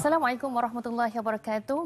Assalamualaikum warahmatullahi wabarakatuh.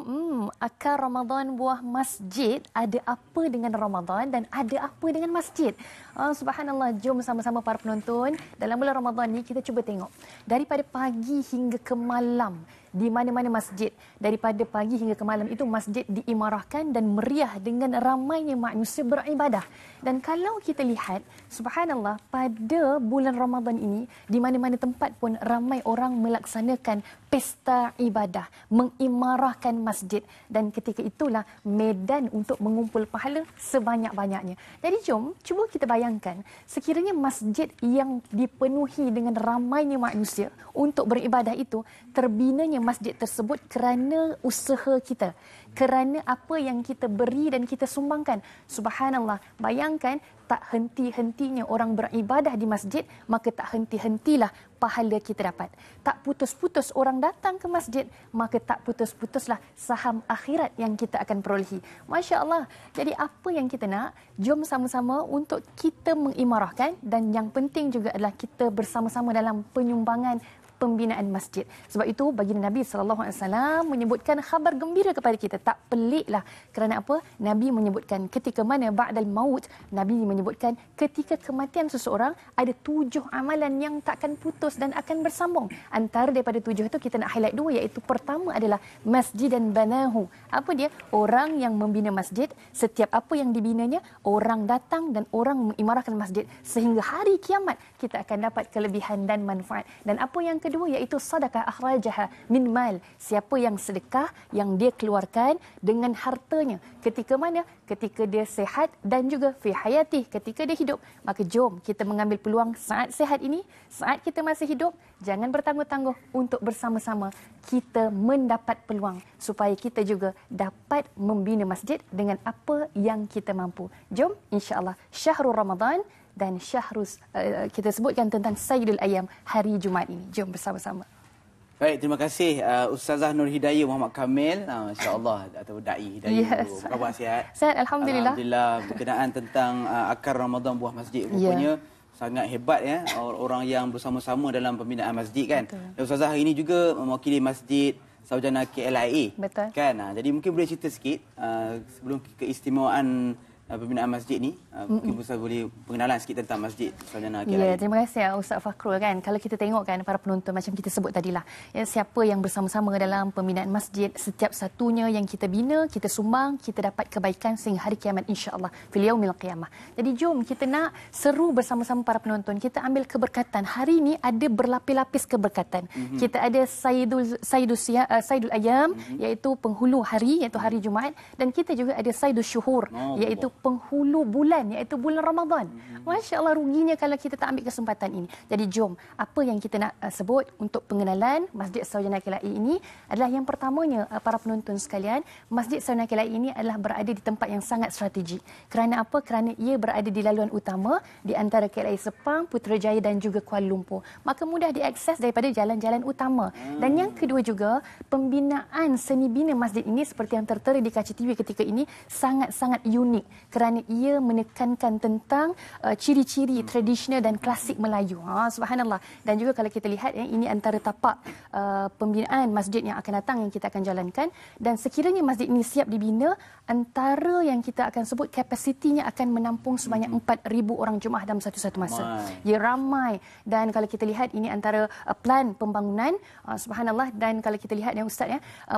Akar Ramadan buah masjid, ada apa dengan Ramadan dan ada apa dengan masjid? Subhanallah, jom sama-sama para penonton. Dalam bulan Ramadan ni kita cuba tengok. Daripada pagi hingga ke malam, di mana-mana masjid, daripada pagi hingga ke malam itu masjid diimarahkan dan meriah dengan ramainya manusia beribadah. Dan kalau kita lihat, subhanallah, pada bulan Ramadan ini, di mana-mana tempat pun ramai orang melaksanakan pesta ibadah, mengimarahkan masjid, dan ketika itulah medan untuk mengumpul pahala sebanyak-banyaknya. Jadi jom, cuba kita bayangkan, sekiranya masjid yang dipenuhi dengan ramainya manusia untuk beribadah itu, terbinanya masjid tersebut kerana usaha kita, kerana apa yang kita beri dan kita sumbangkan. Subhanallah, bayangkan, tak henti-hentinya orang beribadah di masjid, maka tak henti-hentilah pahala kita dapat. Tak putus-putus orang datang ke masjid, maka tak putus-putuslah saham akhirat yang kita akan perolehi. Masya Allah. Jadi apa yang kita nak, jom sama-sama untuk kita mengimarahkan, dan yang penting juga adalah kita bersama-sama dalam penyumbangan pembinaan masjid. Sebab itu baginda Nabi SAW menyebutkan khabar gembira kepada kita. Tak peliklah. Kerana apa? Nabi menyebutkan ketika mana ba'dal maut, Nabi menyebutkan ketika kematian seseorang ada 7 amalan yang takkan putus dan akan bersambung. Antara daripada 7 itu kita nak highlight 2, iaitu pertama adalah masjid dan banahu. Apa dia? Orang yang membina masjid, setiap apa yang dibinanya, orang datang dan orang mengimarahkan masjid sehingga hari kiamat kita akan dapat kelebihan dan manfaat. Dan apa yang kedua, iaitu sadaqah akhrajaha min mal. Siapa yang sedekah, yang dia keluarkan dengan hartanya. Ketika mana? Ketika dia sehat, dan juga fi hayatih, ketika dia hidup. Maka jom kita mengambil peluang saat sehat ini, saat kita masih hidup, jangan bertangguh-tangguh untuk bersama-sama kita mendapat peluang supaya kita juga dapat membina masjid dengan apa yang kita mampu. Jom, insya-Allah, Syahrul Ramadan dan Syahrus, kita sebutkan tentang Sayyidul Ayyam, hari Jumaat ini. Jom bersama-sama. Baik, terima kasih Ustazah Nur Hidayah Muhammad Kamil, insya-Allah, atau Dai Hidayah. Yes. Apa khabar, sihat? Sihat, alhamdulillah. Alhamdulillah. Berkenaan tentang akar Ramadan buah masjid, rupanya sangat hebat ya orang yang bersama-sama dalam pembinaan masjid kan. Dan Ustazah hari ini juga mewakili Masjid Sarjana KLIA. Betul. Kan? Jadi mungkin boleh cerita sikit sebelum keistimewaan pembinaan masjid ni, mungkin Ustaz boleh pengenalan sikit tentang Masjid Sarjana KLIA. Ya, terima kasih Ustaz Fakhrul kan. Kalau kita tengok kan para penonton, macam kita sebut tadilah, ya, siapa yang bersama-sama dalam pembinaan masjid, setiap satunya yang kita bina, kita sumbang, kita dapat kebaikan sehingga hari kiamat, insya-Allah, fil yaumil qiyamah. Jadi jom kita nak seru bersama-sama para penonton, kita ambil keberkatan. Hari ini ada berlapis-lapis keberkatan. Kita ada Sayyidul Ayyam, iaitu penghulu hari, iaitu hari Jumaat, dan kita juga ada Sayyidul Syuhur, iaitu penghulu bulan, iaitu bulan Ramadan. Masya Allah, ruginya kalau kita tak ambil kesempatan ini. Jadi jom, apa yang kita nak sebut untuk pengenalan Masjid Sarjana KLIA ini adalah yang pertamanya, para penonton sekalian, Masjid Sarjana KLIA ini adalah berada di tempat yang sangat strategi. Kerana apa? Kerana ia berada di laluan utama di antara KLIA Sepang, Putrajaya dan juga Kuala Lumpur. Maka mudah diakses daripada jalan-jalan utama. Dan yang kedua juga, pembinaan seni bina masjid ini seperti yang tertera di kaca TV ketika ini sangat-sangat unik, kerana ia menekankan tentang ciri-ciri tradisional dan klasik Melayu. Subhanallah. Dan juga kalau kita lihat, ini antara tapak pembinaan masjid yang akan datang yang kita akan jalankan. Dan sekiranya masjid ini siap dibina, antara yang kita akan sebut kapasitinya akan menampung sebanyak 4,000 orang Jumaah dalam satu masa. Ya, ramai. Dan kalau kita lihat, ini antara plan pembangunan, subhanallah. Dan kalau kita lihat Ustaz,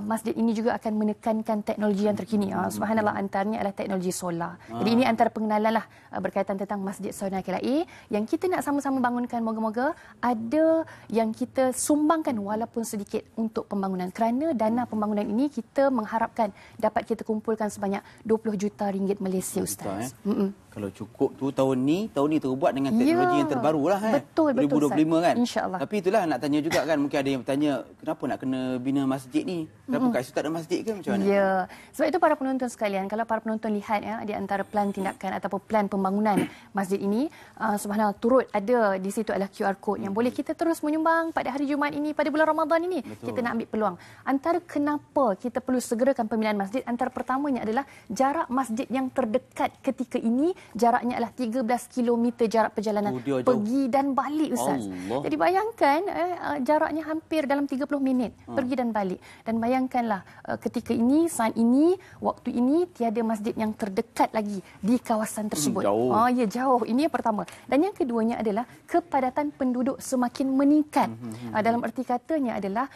masjid ini juga akan menekankan teknologi yang terkini. Subhanallah, antaranya adalah teknologi solar. Jadi ini antara pengenalan lah berkaitan tentang Masjid Sarjana KLIA yang kita nak sama-sama bangunkan. Moga-moga ada yang kita sumbangkan walaupun sedikit untuk pembangunan. Kerana dana pembangunan ini kita mengharapkan dapat kita kumpulkan sebanyak 20 juta ringgit Malaysia, Ustaz. Kalau cukup tu tahun ni terbuat dengan teknologi yang terbaru lah Betul, 2025 kan. InsyaAllah. Tapi itulah nak tanya juga kan, mungkin ada yang bertanya, kenapa nak kena bina masjid ni? Kenapa kat situ tak ada masjid ke macam mana? Ya, sebab itu para penonton sekalian, kalau para penonton lihat di antara plan tindakan ataupun plan pembangunan masjid ini, subhanallah, turut ada di situ adalah QR code yang boleh kita terus menyumbang pada hari Jumaat ini, pada bulan Ramadan ini. Kita nak ambil peluang. Antara kenapa kita perlu segerakan pembinaan masjid, antara pertamanya adalah jarak masjid yang terdekat ketika ini jaraknya adalah 13 km jarak perjalanan pergi dan balik, Ustaz. Allah. Jadi bayangkan jaraknya hampir dalam 30 minit pergi dan balik. Dan bayangkanlah ketika ini, saat ini, waktu ini tiada masjid yang terdekat lagi di kawasan tersebut. Jauh. Ya, jauh. Ini yang pertama. Dan yang keduanya adalah kepadatan penduduk semakin meningkat. Dalam erti katanya adalah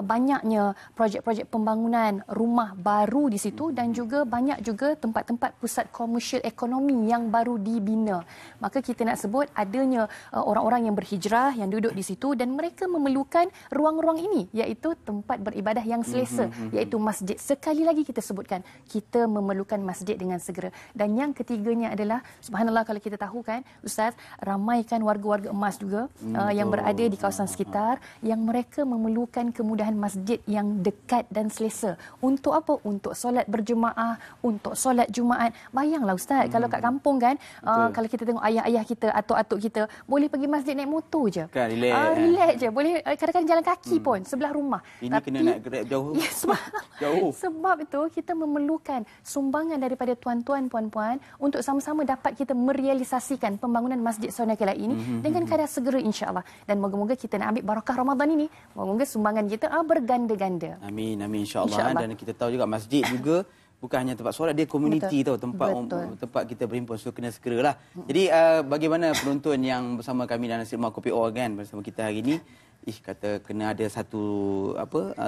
banyaknya projek-projek pembangunan rumah baru di situ dan juga banyak juga tempat-tempat pusat komersial ekonomi yang baru dibina. Maka kita nak sebut adanya orang-orang yang berhijrah yang duduk di situ dan mereka memerlukan ruang-ruang ini, iaitu tempat beribadah yang selesa, iaitu masjid. Sekali lagi kita sebutkan, kita memerlukan masjid dengan segera. Dan yang ketiganya adalah, subhanallah, kalau kita tahu kan Ustaz, ramai kan warga-warga emas juga yang berada di kawasan sekitar yang mereka memerlukan kemudahan masjid yang dekat dan selesa. Untuk apa? Untuk solat berjemaah, untuk solat Jumaat. Bayanglah Ustaz, kalau kat kampung kan, kalau kita tengok ayah-ayah kita, atuk-atuk kita, boleh pergi masjid naik motor je. Kan, relax je. Boleh kadang-kadang jalan kaki pun sebelah rumah. Ini tapi kena nak grab jauh. Ya, jauh. Sebab itu kita memerlukan sumbangan daripada tuan-tuan, puan-puan untuk sama-sama dapat kita merealisasikan pembangunan Masjid Sohana Kelai ini dengan kadar segera, insya-Allah. Dan moga-moga kita nak ambil barakah Ramadan ini. Moga-moga sumbangan kita berganda-ganda. Amin, amin, insya-Allah. Dan kita tahu juga masjid juga bukan hanya tempat solat, dia komuniti tau, tempat kita berhimpun, so kena segeralah. Jadi bagaimana penonton yang bersama kami dalam Nasi Lemak Kopi O kan bersama kita hari ini, kata kena ada satu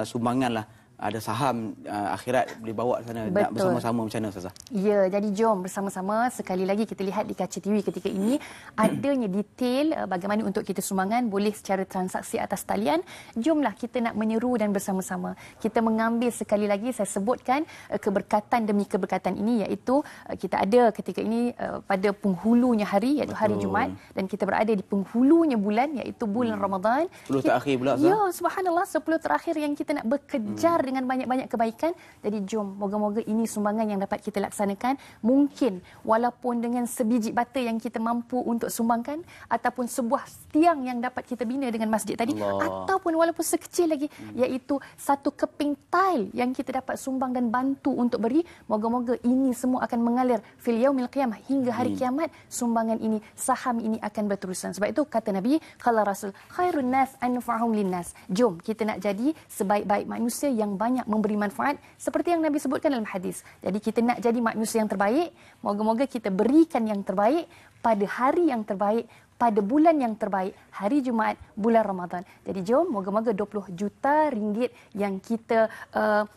sumbangan lah, ada saham akhirat boleh bawa ke sana. Nak bersama-sama macam mana Ustazah? Ya, jadi jom bersama-sama sekali lagi kita lihat di kaca TV ketika ini adanya detail bagaimana untuk kita sumbangan, boleh secara transaksi atas talian. Jomlah kita nak menyeru dan bersama-sama kita mengambil, sekali lagi saya sebutkan, keberkatan demi keberkatan ini, iaitu kita ada ketika ini pada penghulunya hari, iaitu hari Jumaat, dan kita berada di penghulunya bulan, iaitu bulan Ramadan. 10 terakhir pula. Ya, subhanallah, 10 terakhir yang kita nak bekejar dengan banyak-banyak kebaikan. Jadi jom, moga-moga ini sumbangan yang dapat kita laksanakan. Mungkin walaupun dengan sebiji bata yang kita mampu untuk sumbangkan, ataupun sebuah tiang yang dapat kita bina dengan masjid tadi, ataupun walaupun sekecil lagi, iaitu satu keping tile yang kita dapat sumbang dan bantu untuk beri. Moga-moga ini semua akan mengalir fil yaumil qiyamah, hingga hari kiamat. Sumbangan ini, saham ini akan berterusan. Sebab itu kata Nabi, qala Rasul, khairun nas anfa'uhum linnas. Jom kita nak jadi sebaik-baik manusia yang banyak memberi manfaat seperti yang Nabi sebutkan dalam hadis. Jadi kita nak jadi manusia yang terbaik, moga-moga kita berikan yang terbaik pada hari yang terbaik, pada bulan yang terbaik, hari Jumaat, bulan Ramadan. Jadi jom, moga-moga 20 juta ringgit yang kita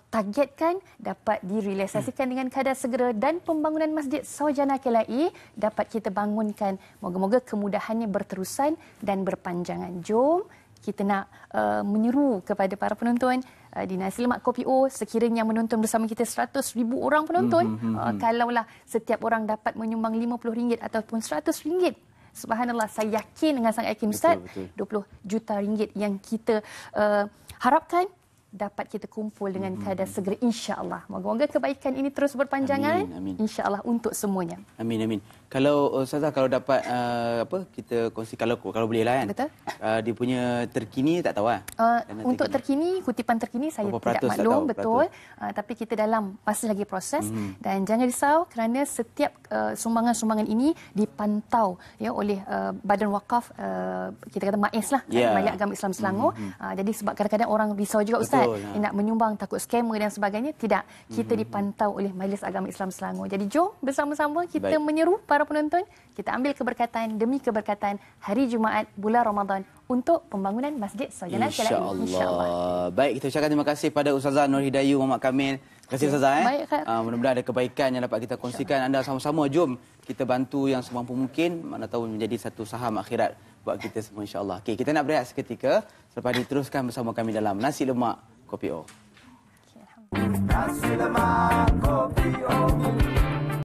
targetkan dapat direalisasikan dengan kadar segera, dan pembangunan Masjid Sohana Kelai dapat kita bangunkan. Moga-moga kemudahannya berterusan dan berpanjangan. Jom kita nak menyeru kepada para penonton di Nasi Lemak Kopi O, sekiranya menonton bersama kita 100,000 orang penonton, kalaulah setiap orang dapat menyumbang RM50 ataupun RM100, subhanallah, saya yakin, dengan sangat yakin Ustaz, 20 juta ringgit yang kita harapkan dapat kita kumpul dengan kadar segera, insya-Allah. Moga-moga kebaikan ini terus berpanjangan, insya-Allah, untuk semuanya. Amin, amin. Kalau Ustazah, kalau dapat kita kongsi, kalau boleh lah kan. Betul. Dia punya terkini tak tahu lah. Untuk terkini, kutipan terkini saya tidak maklum betul, tapi kita dalam masih lagi proses. Dan jangan risau kerana setiap sumbangan-sumbangan ini dipantau ya oleh Badan Wakaf, kita kata MAIS lah, Majlis Agama Islam Selangor. Jadi sebab kadang-kadang orang risau juga Ustaz, nak menyumbang takut scammer dan sebagainya. Tidak, kita dipantau oleh Majlis Agama Islam Selangor. Jadi jom bersama-sama kita menyeru para penonton, kita ambil keberkatan demi keberkatan hari Jumaat bulan Ramadan untuk pembangunan Masjid Sohana Kelai. InsyaAllah. Baik, kita ucapkan terima kasih pada Ustazah Nur Hidayu Muhammad Kamil. Terima kasih Ustazah. Mudah-mudahan ada kebaikan yang dapat kita kongsikan. Anda sama-sama jom kita bantu yang semampu mungkin, mana tahu menjadi satu saham akhirat buat kita semua, insyaAllah. Okey, kita nak berehat seketika, selepas diteruskan bersama kami dalam Nasi Lemak Kopi O. Nasi Lemak Kopi O.